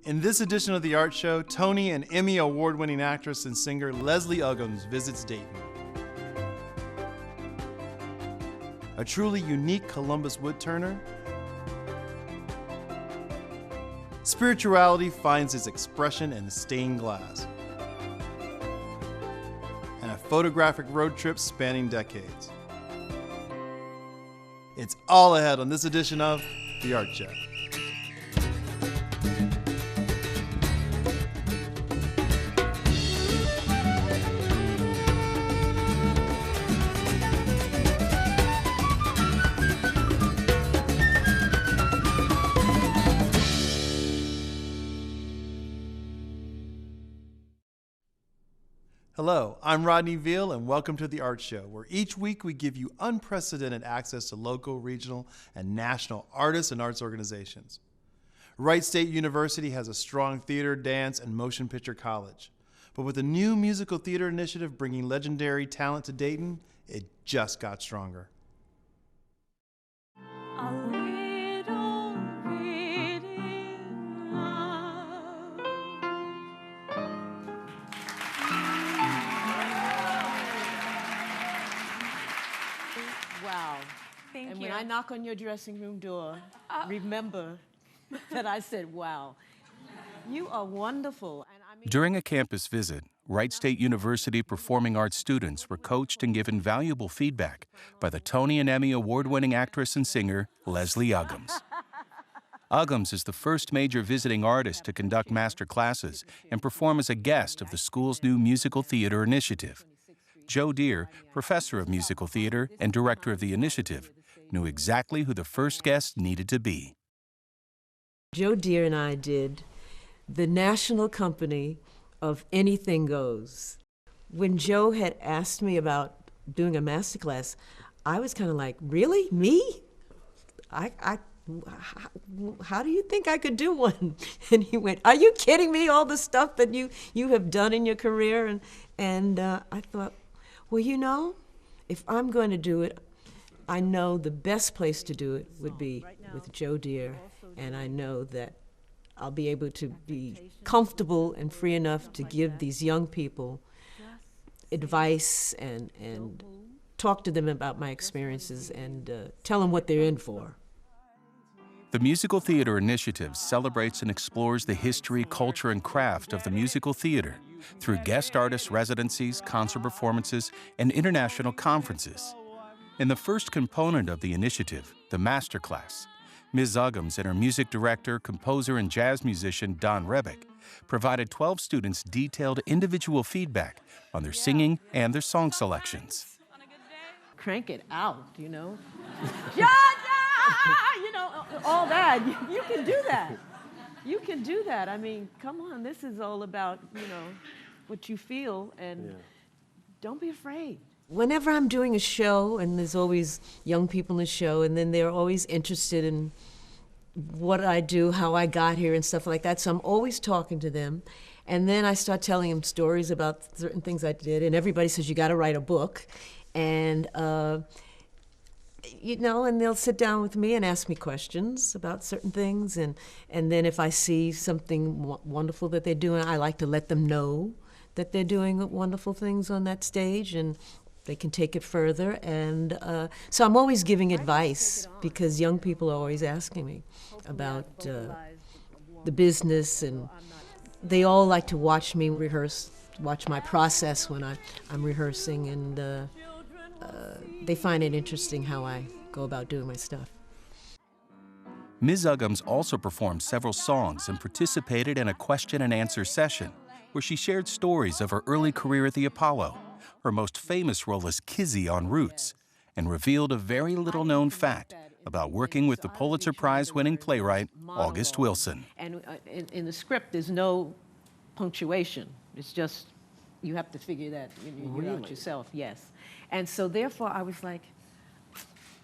In this edition of The Art Show, Tony and Emmy award-winning actress and singer Leslie Uggams visits Dayton. A truly unique Columbus woodturner, spirituality finds its expression in stained glass, and a photographic road trip spanning decades. It's all ahead on this edition of The Art Show. Hello, I'm Rodney Veal, and welcome to The Art Show, where each week we give you unprecedented access to local, regional, and national artists and arts organizations. Wright State University has a strong theater, dance, and motion picture college. But with the new musical theater initiative bringing legendary talent to Dayton, it just got stronger. Wow. Thank you. And when I knock on your dressing room door, remember that I said, wow. You are wonderful. And I mean, during a campus visit, Wright State University performing arts students were coached and given valuable feedback by the Tony and Emmy award-winning actress and singer Leslie Uggams. Uggams is the first major visiting artist to conduct master classes and perform as a guest of the school's new musical theater initiative. Joe Deere, professor of musical theater and director of the initiative, knew exactly who the first guest needed to be. Joe Deere and I did the national company of Anything Goes. When Joe had asked me about doing a master class, I was kind of like, really? Me? How do you think I could do one? And he went, are you kidding me? All the stuff that you have done in your career? And I thought, well, you know, if I'm going to do it, I know the best place to do it would be with Joe Deere, and I know that I'll be able to be comfortable and free enough to give these young people advice and talk to them about my experiences and tell them what they're in for. The Musical Theater Initiative celebrates and explores the history, culture, and craft of the musical theater through guest artist residencies, concert performances, and international conferences. In the first component of the initiative, the masterclass, Ms. Uggams and her music director, composer, and jazz musician Don Rebick provided 12 students detailed individual feedback on their singing and their song selections. Crank it out, you know. You know, all that. You can do that. You can do that. I mean, come on, this is all about, you know, what you feel, and don't be afraid. Whenever I'm doing a show, and there's always young people in the show, and then they're always interested in what I do, how I got here, and stuff like that, so I'm always talking to them. And then I start telling them stories about certain things I did, and everybody says, you got to write a book. And you know, and they'll sit down with me and ask me questions about certain things, and then if I see something wonderful that they're doing, I like to let them know that they're doing wonderful things on that stage, and they can take it further. And so I'm always giving advice, because young people are always asking me about the business, and they all like to watch me rehearse, watch my process when I'm rehearsing, and they find it interesting how I go about doing my stuff. Ms. Uggams also performed several songs and participated in a question and answer session where she shared stories of her early career at the Apollo, her most famous role as Kizzy on Roots, and revealed a very little known fact about working with the Pulitzer Prize-winning playwright August Wilson. And in the script, there's no punctuation. It's just, you have to figure that out yourself, yes. And so therefore I was like,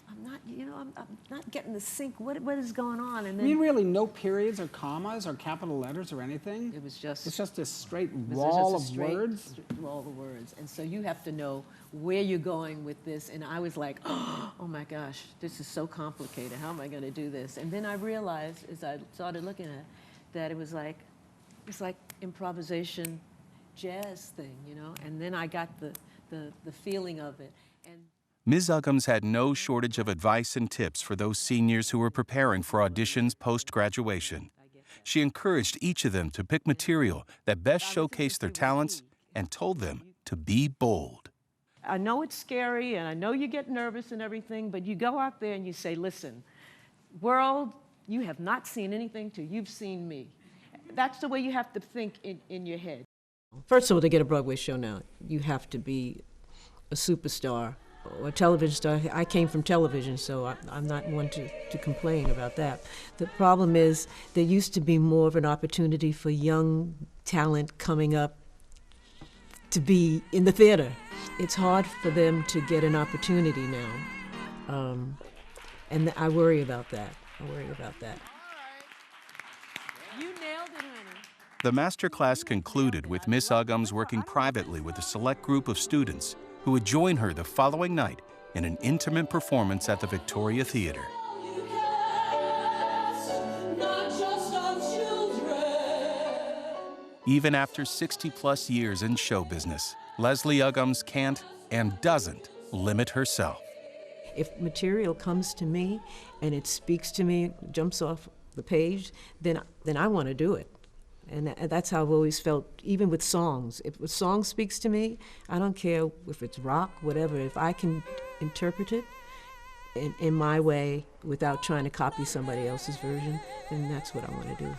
I'm not getting the sync. What is going on? And then, I mean, really, no periods or commas or capital letters or anything? It was just... It's just a straight wall of words? Wall of words. And so you have to know where you're going with this. And I was like, oh my gosh, this is so complicated. How am I going to do this? And then I realized, as I started looking at it, that it was like improvisation jazz thing, you know, and then I got the feeling of it. And Ms. Uggams had no shortage of advice and tips for those seniors who were preparing for auditions post-graduation. She encouraged each of them to pick material that best showcased their talents and told them to be bold. I know it's scary, and I know you get nervous and everything, but you go out there and you say, listen, world, you have not seen anything till you've seen me. That's the way you have to think in your head. First of all, to get a Broadway show now, you have to be a superstar or a television star. I came from television, so I'm not one to complain about that. The problem is there used to be more of an opportunity for young talent coming up to be in the theater. It's hard for them to get an opportunity now, and I worry about that. You nailed it, honey. The masterclass concluded with Miss Uggams working privately with a select group of students who would join her the following night in an intimate performance at the Victoria Theater. Even after 60-plus years in show business, Leslie Uggams can't and doesn't limit herself. If material comes to me and it speaks to me, jumps off the page, then I want to do it. And that's how I've always felt, even with songs. If a song speaks to me, I don't care if it's rock, whatever. If I can interpret it in my way without trying to copy somebody else's version, then that's what I want to do.